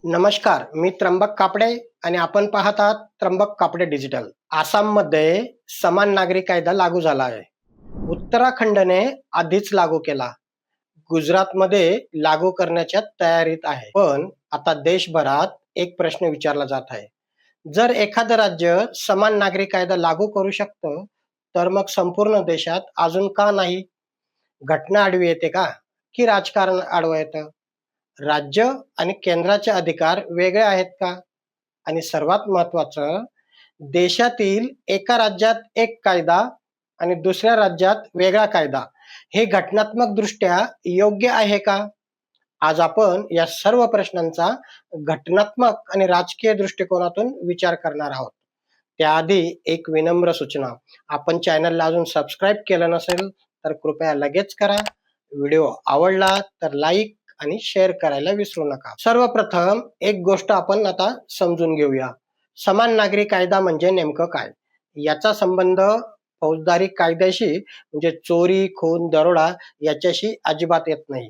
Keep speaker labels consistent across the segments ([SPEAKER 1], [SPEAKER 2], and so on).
[SPEAKER 1] नमस्कार, मी त्र्यंबक कापडे आणि आपण पाहत आहात त्र्यंबक कापडे डिजिटल. आसाममध्ये समान नागरी कायदा लागू झाला आहे. उत्तराखंडने आधीच लागू केला. गुजरातमध्ये लागू करण्याच्या तयारीत आहे. पण आता देशभरात एक प्रश्न विचारला जात आहे. जर एखादं राज्य समान नागरी कायदा लागू करू शकतं, तर मग संपूर्ण देशात अजून का नाही? घटना आडवी येते का? की राजकारण आडवं येतं? राज्य आणि केंद्राचे अधिकार वेगळे आहेत का? आणि सर्वात महत्वाचं, देशातील एका राज्यात एक कायदा आणि दुसऱ्या राज्यात वेगळा कायदा हे घटनात्मक दृष्ट्या योग्य आहे का? आज आपण या सर्व प्रश्नांचा घटनात्मक आणि राजकीय दृष्टिकोनातून विचार करणार आहोत. त्याआधी एक विनम्र सूचना, आपण चॅनलला अजून सबस्क्राईब केलं नसेल तर कृपया लगेच करा. व्हिडिओ आवडला तर लाईक आणि शेअर करायला विसरू नका. सर्वप्रथम एक गोष्ट आपण आता समजून घेऊया. समान नागरी कायदा म्हणजे नेमकं काय? याचा संबंध फौजदारी कायद्याशी म्हणजे चोरी, खून, दरोडा याच्याशी अजिबात येत नाही.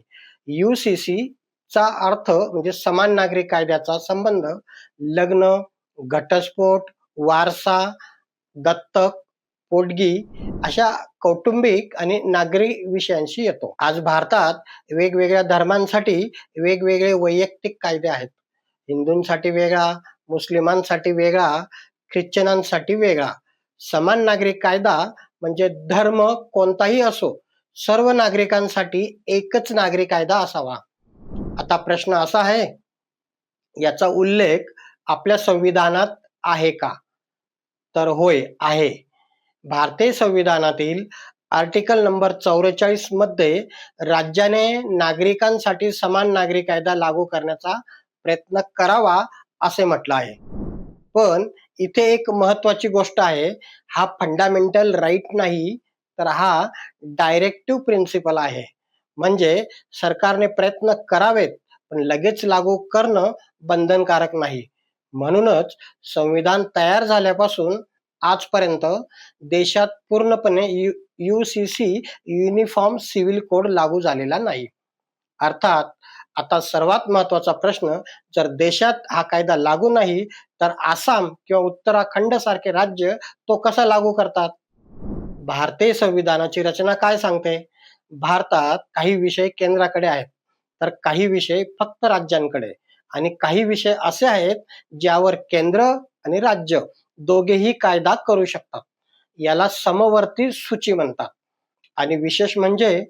[SPEAKER 1] UCC चा अर्थ म्हणजे समान नागरी कायद्याचा संबंध लग्न, घटस्फोट, वारसा, दत्तक, पोटगी अशा कौटुंबिक आणि नागरी विषयांशी येतो. आज भारतात वेगवेगळ्या धर्मांसाठी वेगवेगळे वैयक्तिक कायदे आहेत. हिंदूंसाठी वेगळा, मुस्लिमांसाठी वेगळा, ख्रिश्चनांसाठी वेगळा. समान नागरी कायदा म्हणजे धर्म कोणताही असो, सर्व नागरिकांसाठी एकच नागरी कायदा असावा. आता प्रश्न असा आहे, याचा उल्लेख आपल्या संविधानात आहे का? तर होय, आहे. भारतीय संविधानातील आर्टिकल नंबर 44 मध्ये राज्याने नागरिकांसाठी समान नागरी कायदा लागू करण्याचा प्रयत्न करावा असे म्हटलं आहे. पण इथे एक महत्वाची गोष्ट आहे, हा फंडामेंटल राईट नाही, तर हा डायरेक्टिव्ह प्रिन्सिपल आहे. म्हणजे सरकारने प्रयत्न करावेत, पण लगेच लागू करणं बंधनकारक नाही. म्हणूनच संविधान तयार झाल्यापासून आजपर्यंत देशात पूर्णपणे UCC युनिफॉर्म सिव्हिल कोड लागू झालेला नाही. अर्थात आता सर्वात महत्वाचा प्रश्न, जर देशात हा कायदा लागू नाही तर आसाम किंवा उत्तराखंड सारखे राज्य तो कसा लागू करतात? भारतीय संविधानाची रचना काय सांगते? भारतात काही विषय केंद्राकडे आहेत, तर काही विषय फक्त राज्यांकडे, आणि काही विषय असे आहेत ज्यावर केंद्र आणि राज्य दोघेही कायदा करू शकतात. याला समवर्ती सूची म्हणतात. आणि विशेष म्हणजे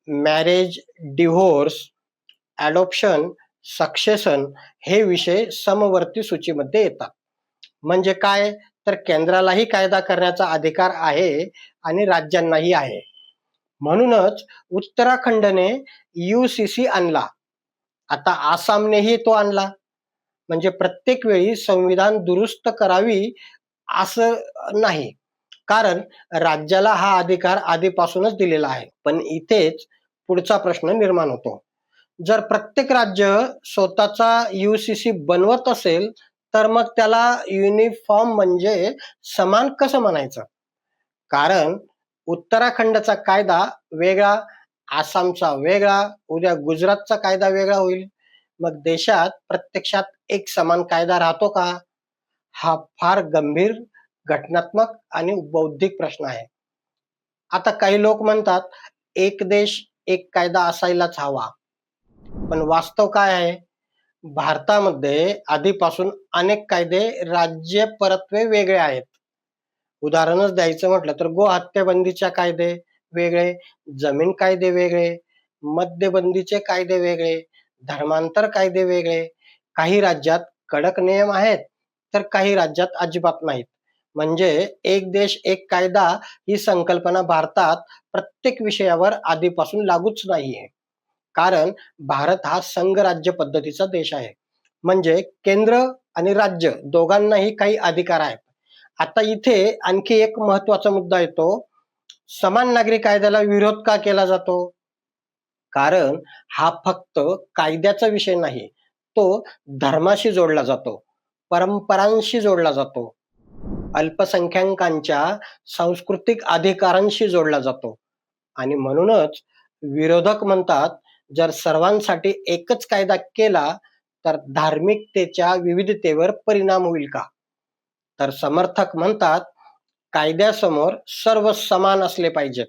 [SPEAKER 1] मॅरेज, डिव्होर्स, ॲडॉप्शन, सक्सेशन हे विषय समवर्ती सूचीमध्ये येतात. म्हणजे काय? तर केंद्रालाही कायदा करण्याचा अधिकार आहे आणि राज्यांनाही आहे. म्हणूनच उत्तराखंडने UCC आणला. आता आसामनेही तो आणला. म्हणजे प्रत्येक वेळी संविधान दुरुस्त करावी असं नाही, कारण राज्याला हा अधिकार आधीपासूनच दिलेला आहे. पण इथेच पुढचा प्रश्न निर्माण होतो. जर प्रत्येक राज्य स्वतःचा UCC बनवत असेल, तर मग त्याला युनिफॉर्म म्हणजे समान कसं म्हणायचं? कारण उत्तराखंडचा कायदा वेगळा, आसामचा वेगळा, उद्या गुजरातचा कायदा वेगळा होईल. मग देशात प्रत्यक्षात एक समान कायदा राहतो का? हा फार गंभीर घटनात्मक आणि बौद्धिक प्रश्न आहे. आता काही लोक म्हणतात, एक देश एक कायदा असायलाच हवा. पण वास्तव काय आहे? भारतामध्ये आधीपासून अनेक कायदे राज्य परत्वे वेगळे आहेत. उदाहरणच द्यायचं म्हटलं तर गो हत्याबंदीचे कायदे वेगळे, जमीन कायदे वेगळे, मद्यबंदीचे कायदे वेगळे, धर्मांतर कायदे वेगळे. काही राज्यात कडक नियम आहेत, तर काही राज्यात अजिबात नाहीत. म्हणजे एक देश एक कायदा ही संकल्पना भारतात प्रत्येक विषयावर आधीपासून लागूच नाहीये. कारण भारत हा संघराज्य पद्धतीचा देश आहे. म्हणजे केंद्र आणि राज्य दोघांनाही काही अधिकार आहेत. आता इथे आणखी एक महत्वाचा मुद्दा येतो. समान नागरी कायद्याला विरोध का केला जातो? कारण हा फक्त कायद्याचा विषय नाही, तो धर्माशी जोडला जातो, परंपरांशी जोडला जातो, अल्पसंख्याकांच्या सांस्कृतिक अधिकारांशी जोडला जातो. आणि म्हणूनच विरोधक म्हणतात, जर सर्वांसाठी एकच कायदा केला तर धार्मिकतेच्या विविधतेवर परिणाम होईल का? तर समर्थक म्हणतात, कायद्यासमोर सर्व समान असले पाहिजेत.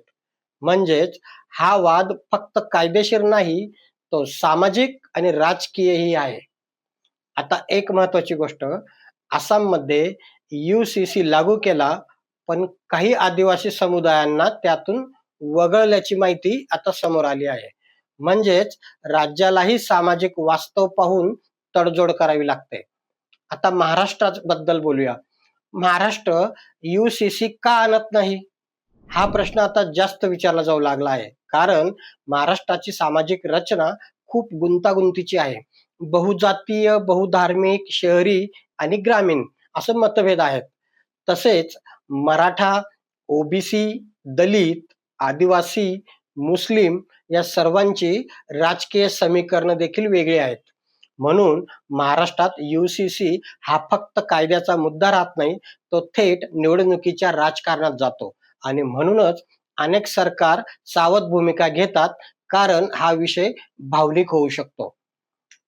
[SPEAKER 1] म्हणजेच हा वाद फक्त कायदेशीर नाही, तो सामाजिक आणि राजकीयही आहे. आता एक महत्वाची गोष्ट, आसाममध्ये UCC लागू केला, पण काही आदिवासी समुदायांना त्यातून वगळल्याची माहिती आता समोर आली आहे. म्हणजेच राज्यालाही सामाजिक वास्तव पाहून तडजोड करावी लागते. आता महाराष्ट्राबद्दल बोलूया. महाराष्ट्र UCC का आणत नाही? हा प्रश्न आता जास्त विचारला जाऊ लागला आहे. कारण महाराष्ट्राची सामाजिक रचना खूप गुंतागुंतीची आहे. बहुजातीय, बहुधार्मिक, शहरी आणि ग्रामीण असे मतभेद आहेत. तसेच मराठा, OBC, दलित, आदिवासी, मुस्लिम या सर्वांची राजकीय समीकरणं देखील वेगळी आहेत. म्हणून महाराष्ट्रात UCC हा फक्त कायद्याचा मुद्दा राहत नाही, तो थेट निवडणुकीच्या राजकारणात जातो आणि म्हणूनच अनेक सरकार सावध भूमिका घेतात, कारण हा विषय भावनिक होऊ शकतो.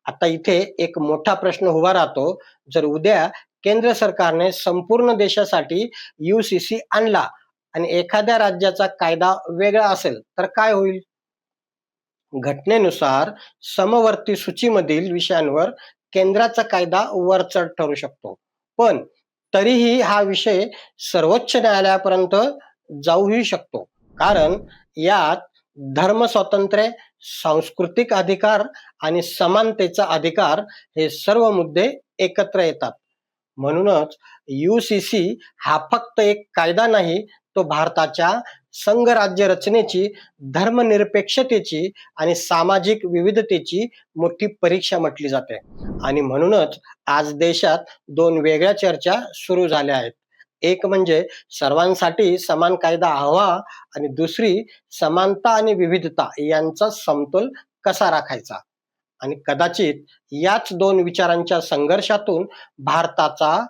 [SPEAKER 1] आता इथे एक मोठा प्रश्न उभा राहतो, जर उद्या केंद्र सरकारने संपूर्ण देशासाठी UCC आणला आणि एखाद्या राज्याचा कायदा वेगळा असेल तर काय होईल? घटनेनुसार समवर्ती सूचीमधील विषयांवर केंद्राचा कायदा वरचढ ठरू शकतो. पण तरीही हा विषय सर्वोच्च न्यायालयापर्यंत जाऊही शकतो. कारण यात धर्म स्वातंत्र्य, सांस्कृतिक अधिकार आणि समानतेचा अधिकार हे सर्व मुद्दे एकत्र येतात. म्हणूनच UCC हा फक्त एक कायदा नाही, तो भारताच्या संघराज्य रचनेची, धर्मनिरपेक्षतेची आणि सामाजिक विविधतेची मोठी परीक्षा म्हटली जाते. आणि म्हणूनच आज देशात दोन वेगळ्या चर्चा सुरू झाल्या आहेत. एक म्हणजे सर्वांसाठी समान कायदा हवा आणि दुसरी समानता आणि विविधता यांचा समतोल कसा राखायचा. आणि कदाचित याच दोन विचारांच्या संघर्षातून भारताचा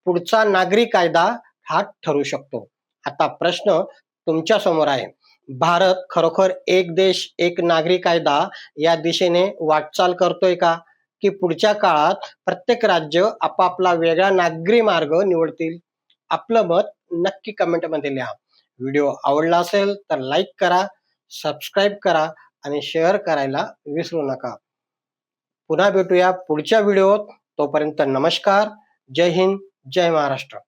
[SPEAKER 1] पुढचा नागरी कायदा हा ठरू शकतो. आता प्रश्न तुमच्या समोर आहे, भारत खरोखर एक देश एक नागरी कायदा या दिशेने वाटचाल करतोय का, की पुढच्या काळात प्रत्येक राज्य आपापला वेगळा नागरी मार्ग निवडतील? आपलं मत नक्की कमेंटमध्ये लिहा. व्हिडिओ आवडला असेल तर लाईक करा, सबस्क्राईब करा आणि शेअर करायला विसरू नका. पुन्हा भेटूया पुढच्या व्हिडिओत. तोपर्यंत नमस्कार. जय हिंद, जय महाराष्ट्र.